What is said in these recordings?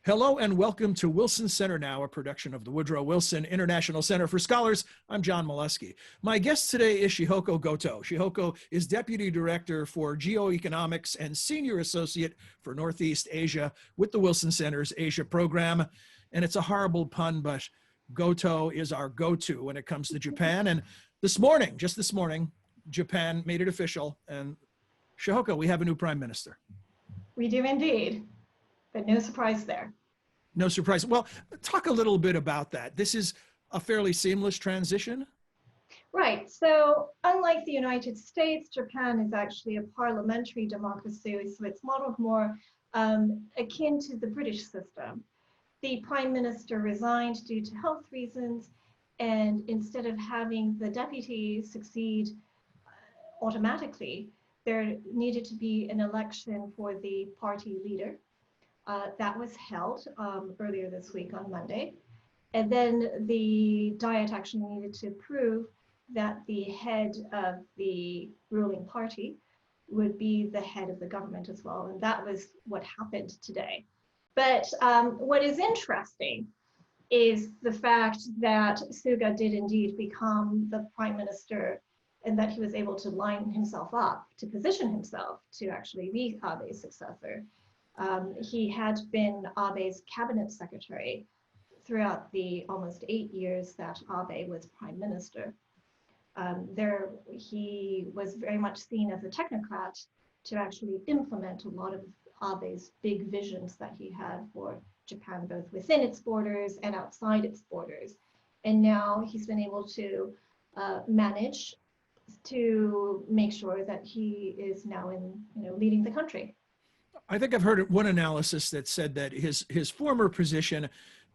Hello and welcome to Wilson Center Now, a production of the Woodrow Wilson International Center for Scholars. I'm John Molesky. My guest today is Shihoko Goto. Shihoko is Deputy Director for Geoeconomics and Senior Associate for Northeast Asia with the Wilson Center's Asia program. And it's a horrible pun, but Goto is our go-to when it comes to Japan. And just this morning, Japan made it official. And Shihoko, we have a new prime minister. We do indeed. But no surprise there. No surprise. Well, talk a little bit about that. This is a fairly seamless transition. Right. So unlike the United States, Japan is actually a parliamentary democracy, so it's modeled more akin to the British system. The prime minister resigned due to health reasons, and instead of having the deputy succeed automatically, there needed to be an election for the party leader. That was held earlier this week on Monday. And then the Diet actually needed to prove that the head of the ruling party would be the head of the government as well. And that was what happened today. But what is interesting is the fact that Suga did indeed become the prime minister and that he was able to line himself up, to position himself to actually be Abe's successor. He had been Abe's cabinet secretary throughout the almost 8 years that Abe was prime minister. He was very much seen as a technocrat to actually implement a lot of Abe's big visions that he had for Japan, both within its borders and outside its borders. And now he's been able to manage to make sure that he is now leading the country. I think I've heard one analysis that said that his former position,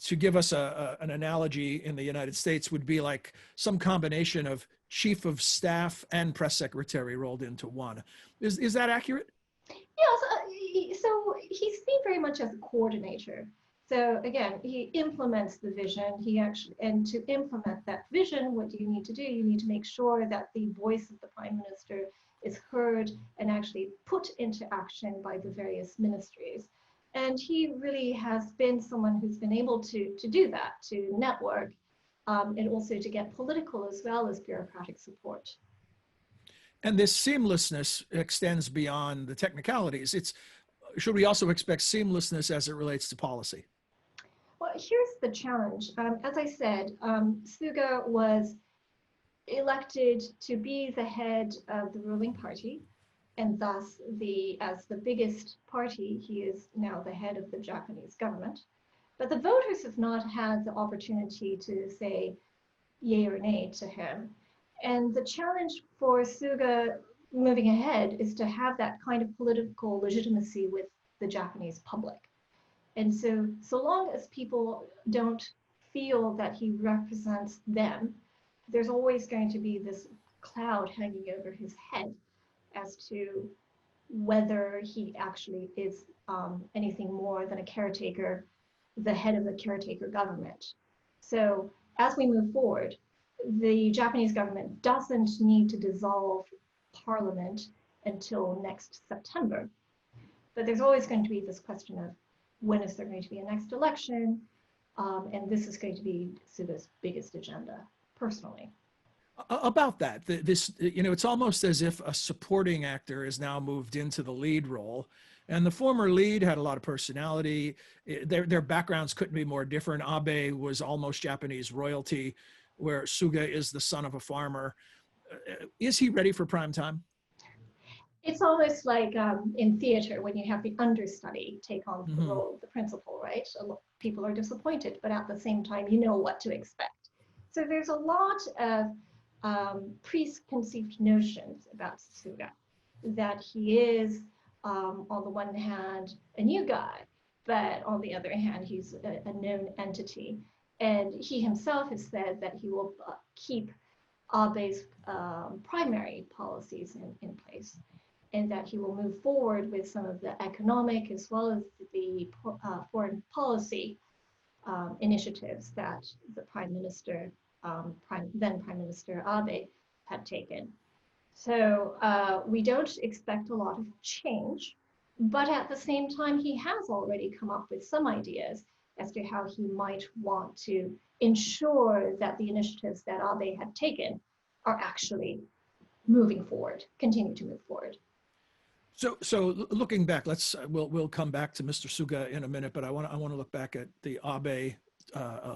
to give us an analogy in the United States, would be like some combination of chief of staff and press secretary rolled into one. Is that accurate? Yes. So he's seen very much as a coordinator. So again, he implements the vision. And to implement that vision, what do you need to do? You need to make sure that the voice of the prime minister is heard and actually put into action by the various ministries. And he really has been someone who's been able to do that, to network, and also to get political as well as bureaucratic support. And this seamlessness extends beyond the technicalities. Should we also expect seamlessness as it relates to policy? Well, here's the challenge. As I said, Suga was elected to be the head of the ruling party, and thus as the biggest party, he is now the head of the Japanese government. But the voters have not had the opportunity to say yay or nay to him. And the challenge for Suga moving ahead is to have that kind of political legitimacy with the Japanese public. And so long as people don't feel that he represents them, there's always going to be this cloud hanging over his head as to whether he actually is anything more than a caretaker, the head of the caretaker government. So as we move forward, the Japanese government doesn't need to dissolve parliament until next September. But there's always going to be this question of when is there going to be a next election? And this is going to be Suga's biggest agenda. Personally. About that, it's almost as if a supporting actor is now moved into the lead role, and the former lead had a lot of personality. Their backgrounds couldn't be more different. Abe was almost Japanese royalty, where Suga is the son of a farmer. Is he ready for prime time? It's almost like in theater when you have the understudy take on the role of the principal, right? People are disappointed, but at the same time, you know what to expect. So there's a lot of preconceived notions about Suga, that he is, on the one hand, a new guy, but on the other hand, he's a known entity. And he himself has said that he will keep Abe's primary policies in place, and that he will move forward with some of the economic as well as the foreign policy initiatives that the prime minister, then Prime Minister Abe, had taken. So we don't expect a lot of change, But at the same time, he has already come up with some ideas as to how he might want to ensure that the initiatives that Abe had taken are actually moving forward, continue to move forward. So looking back, we'll come back to Mr. Suga in a minute, but I want to look back at the Abe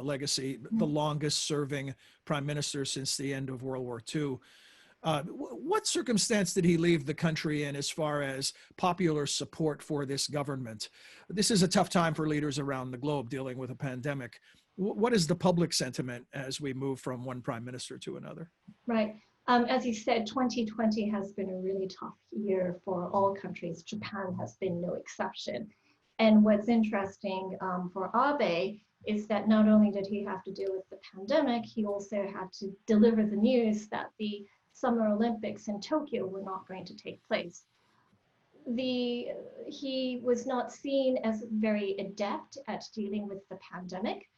legacy, the longest serving prime minister since the end of World War II. What circumstance did he leave the country in as far as popular support for this government? This is a tough time for leaders around the globe dealing with a pandemic. What is the public sentiment as we move from one prime minister to another? Right. As you said, 2020 has been a really tough year for all countries. Japan has been no exception. And what's interesting for Abe is that not only did he have to deal with the pandemic, he also had to deliver the news that the Summer Olympics in Tokyo were not going to take place. He was not seen as very adept at dealing with the pandemic.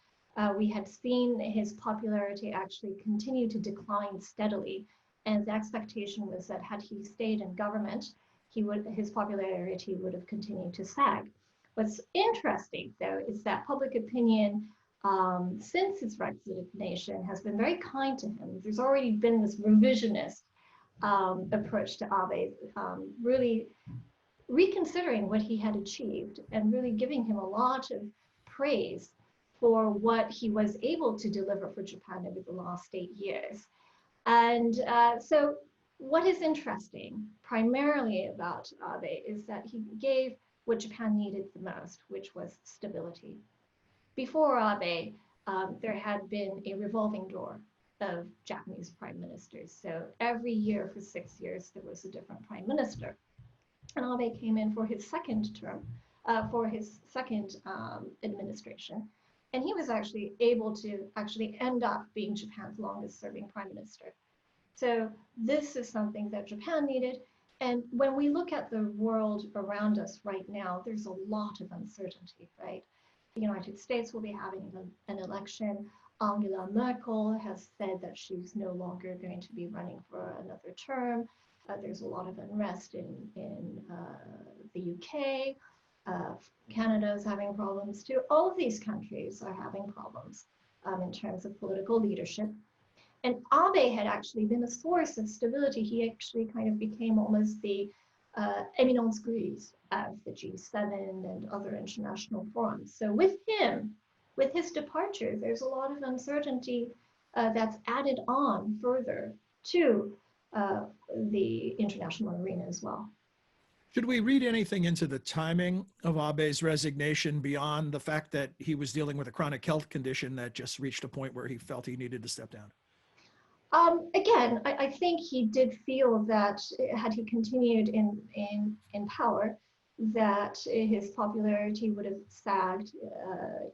We had seen his popularity actually continue to decline steadily, and the expectation was that had he stayed in government, his popularity would have continued to sag. What's interesting, though, is that public opinion since his resignation has been very kind to him. There's already been this revisionist approach to Abe, really reconsidering what he had achieved and really giving him a lot of praise for what he was able to deliver for Japan over the last 8 years. And so what is interesting primarily about Abe is that he gave what Japan needed the most, which was stability. Before Abe, there had been a revolving door of Japanese prime ministers. So every year for 6 years, there was a different prime minister. And Abe came in for his second term, for his second administration. And he was actually able to actually end up being Japan's longest serving prime minister. So this is something that Japan needed. And when we look at the world around us right now, there's a lot of uncertainty, right? The United States will be having an election. Angela Merkel has said that she's no longer going to be running for another term. There's a lot of unrest in the UK. Canada is having problems too. All of these countries are having problems in terms of political leadership. And Abe had actually been a source of stability. He actually kind of became almost the éminence grise of the G7 and other international forums. So with him, with his departure, there's a lot of uncertainty that's added on further to the international arena as well. Should we read anything into the timing of Abe's resignation beyond the fact that he was dealing with a chronic health condition that just reached a point where he felt he needed to step down? Again, I think he did feel that had he continued in power, that his popularity would have sagged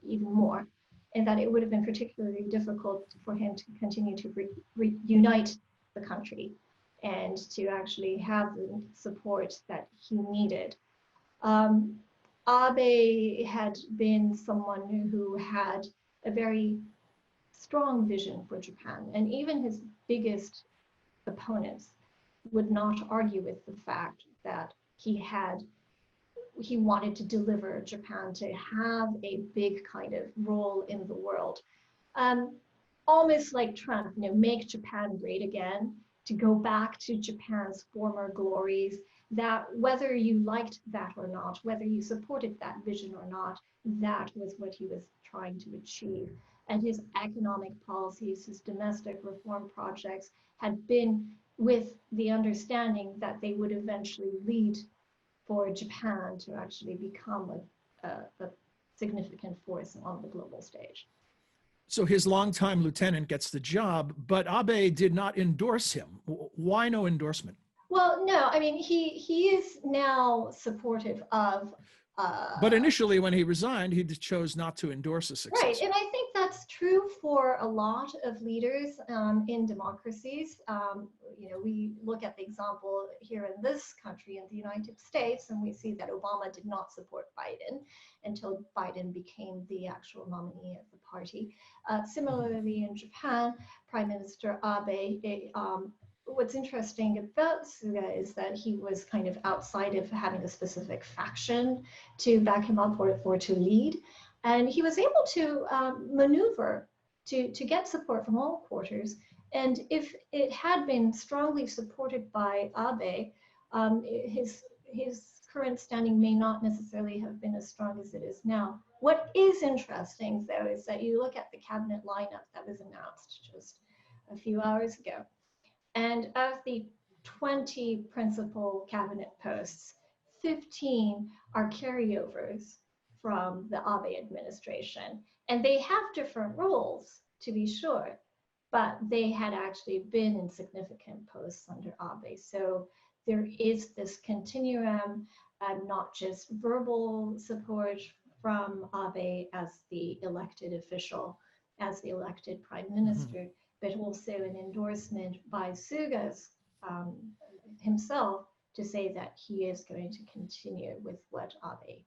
even more, and that it would have been particularly difficult for him to continue to reunite the country and to actually have the support that he needed. Abe had been someone who had a very strong vision for Japan, and even his biggest opponents would not argue with the fact that he wanted to deliver Japan to have a big kind of role in the world. Almost like Trump, make Japan great again, to go back to Japan's former glories, that whether you liked that or not, whether you supported that vision or not, that was what he was trying to achieve. And his economic policies, his domestic reform projects had been with the understanding that they would eventually lead for Japan to actually become a significant force on the global stage. So his longtime lieutenant gets the job, but Abe did not endorse him. Why no endorsement? Well, no, I mean, he is now supportive of. But initially, when he resigned, he chose not to endorse a successor. Right, and I think that's true for a lot of leaders in democracies. We look at the example here in this country, in the United States, and we see that Obama did not support Biden until Biden became the actual nominee of the party. Similarly, in Japan, Prime Minister Abe what's interesting about Suga is that he was kind of outside of having a specific faction to back him up or to lead. And he was able to maneuver to get support from all quarters. And if it had been strongly supported by Abe, his current standing may not necessarily have been as strong as it is now. What is interesting, though, is that you look at the cabinet lineup that was announced just a few hours ago. And of the 20 principal cabinet posts, 15 are carryovers from the Abe administration. And they have different roles, to be sure, but they had actually been in significant posts under Abe. So there is this continuum, not just verbal support from Abe as the elected official, as the elected prime minister, but also an endorsement by Suga himself to say that he is going to continue with what Abe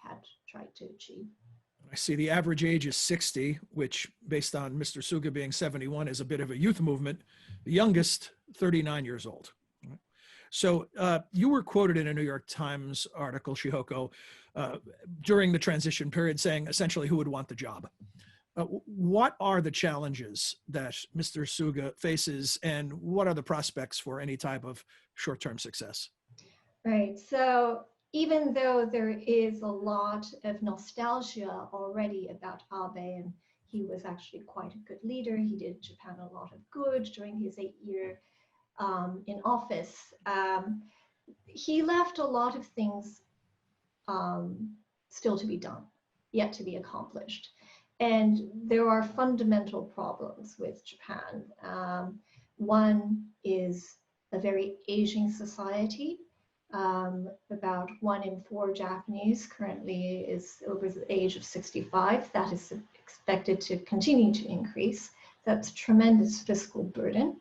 had tried to achieve. I see the average age is 60, which based on Mr. Suga being 71 is a bit of a youth movement. The youngest, 39 years old. So you were quoted in a New York Times article, Shihoko, during the transition period saying essentially who would want the job. What are the challenges that Mr. Suga faces and what are the prospects for any type of short-term success? Right, so even though there is a lot of nostalgia already about Abe, and he was actually quite a good leader, he did Japan a lot of good during his 8-year in office, he left a lot of things still to be done, yet to be accomplished. And there are fundamental problems with Japan. One is a very aging society. About 1 in 4 Japanese currently is over the age of 65. That is expected to continue to increase. That's a tremendous fiscal burden.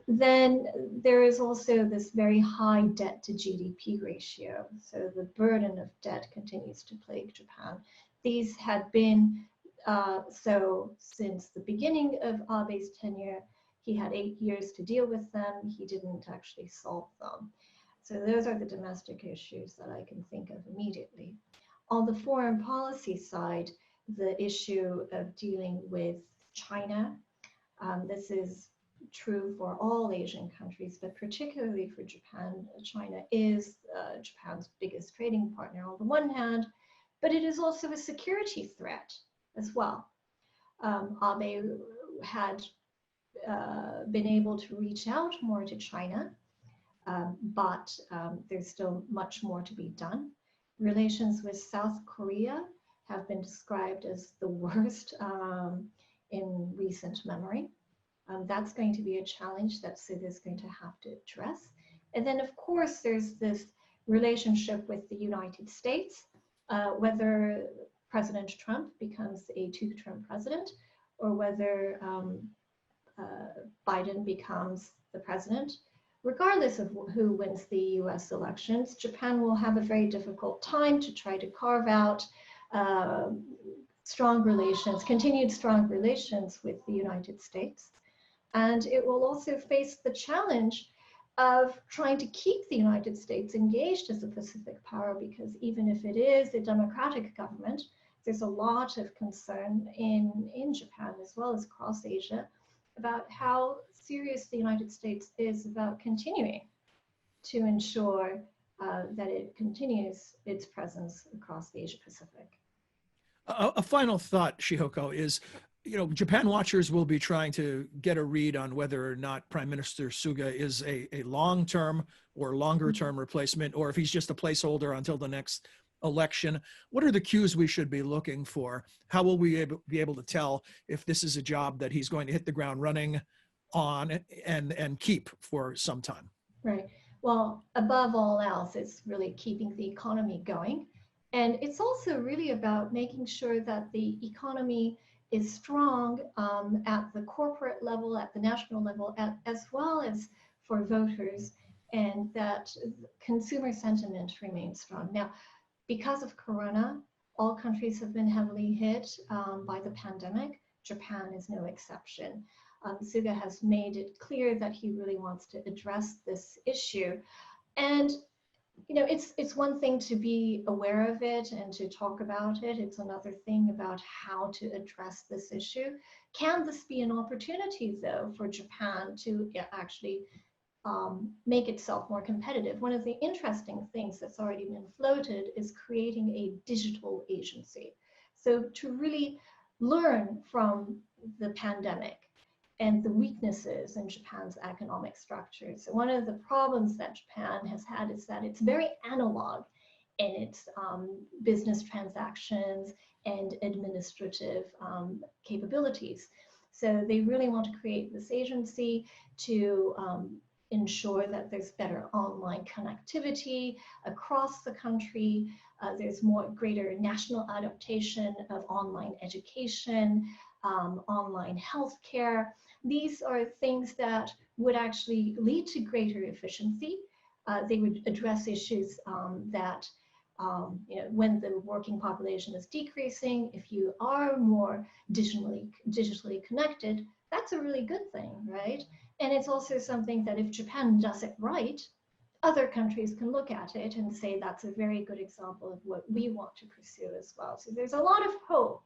Then there is also this very high debt to GDP ratio. So the burden of debt continues to plague Japan. These had been so since the beginning of Abe's tenure. He had 8 years to deal with them. He didn't actually solve them. So those are the domestic issues that I can think of immediately. On the foreign policy side, the issue of dealing with China, this is true for all Asian countries, but particularly for Japan. China is Japan's biggest trading partner on the one hand, but it is also a security threat as well. Abe had been able to reach out more to China, but there's still much more to be done. Relations with South Korea have been described as the worst in recent memory. That's going to be a challenge that Suga is going to have to address. And then, of course, there's this relationship with the United States, whether President Trump becomes a 2-term president or whether Biden becomes the president. Regardless of who wins the US elections, Japan will have a very difficult time to try to carve out strong relations, continued strong relations with the United States. And it will also face the challenge of trying to keep the United States engaged as a Pacific power, because even if it is a democratic government, there's a lot of concern in Japan as well as across Asia about how serious the United States is about continuing to ensure that it continues its presence across the Asia Pacific. A final thought, Shihoko, is, Japan watchers will be trying to get a read on whether or not Prime Minister Suga is a long-term or longer-term replacement, or if he's just a placeholder until the next election. What are the cues we should be looking for? How will we be able to tell if this is a job that he's going to hit the ground running on and keep for some time? Right. Well, above all else, it's really keeping the economy going. And it's also really about making sure that the economy is strong at the corporate level, at the national level, as well as for voters, and that consumer sentiment remains strong. Now, because of Corona, all countries have been heavily hit by the pandemic. Japan is no exception. Suga has made it clear that he really wants to address this issue. And it's one thing to be aware of it and to talk about it. It's another thing about how to address this issue. Can this be an opportunity, though, for Japan to actually make itself more competitive? One of the interesting things that's already been floated is creating a digital agency. So to really learn from the pandemic and the weaknesses in Japan's economic structure. So one of the problems that Japan has had is that it's very analog in its business transactions and administrative capabilities. So they really want to create this agency to ensure that there's better online connectivity across the country. There's greater national adaptation of online education, online healthcare. These are things that would actually lead to greater efficiency. They would address issues that, when the working population is decreasing, if you are more digitally connected, that's a really good thing, right? And it's also something that if Japan does it right, other countries can look at it and say that's a very good example of what we want to pursue as well. So there's a lot of hope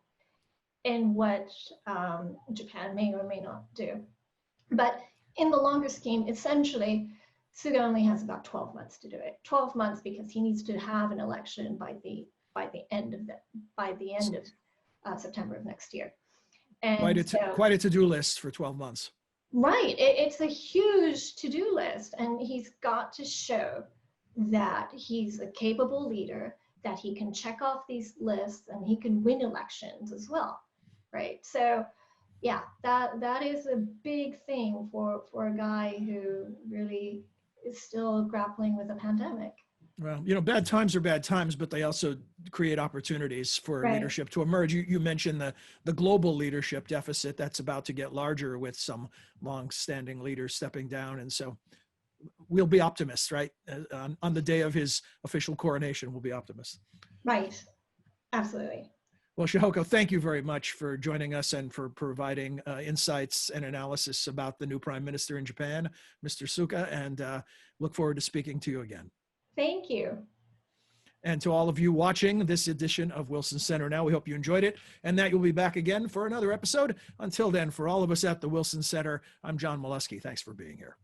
in what Japan may or may not do. But in the longer scheme, essentially, Suga only has about 12 months to do it. 12 months because he needs to have an election by the end of September of next year. And quite a to-do list for 12 months. Right, it's a huge to-do list, and he's got to show that he's a capable leader, that he can check off these lists, and he can win elections as well, right? So, yeah, that is a big thing for a guy who really is still grappling with a pandemic. Well, bad times are bad times, but they also create opportunities for leadership to emerge. You mentioned the global leadership deficit that's about to get larger with some long-standing leaders stepping down. And so we'll be optimists, right? On the day of his official coronation, we'll be optimists. Right. Absolutely. Well, Shihoko, thank you very much for joining us and for providing insights and analysis about the new prime minister in Japan, Mr. Suga, and look forward to speaking to you again. Thank you. And to all of you watching this edition of Wilson Center Now, we hope you enjoyed it and that you'll be back again for another episode. Until then, for all of us at the Wilson Center, I'm John Molesky. Thanks for being here.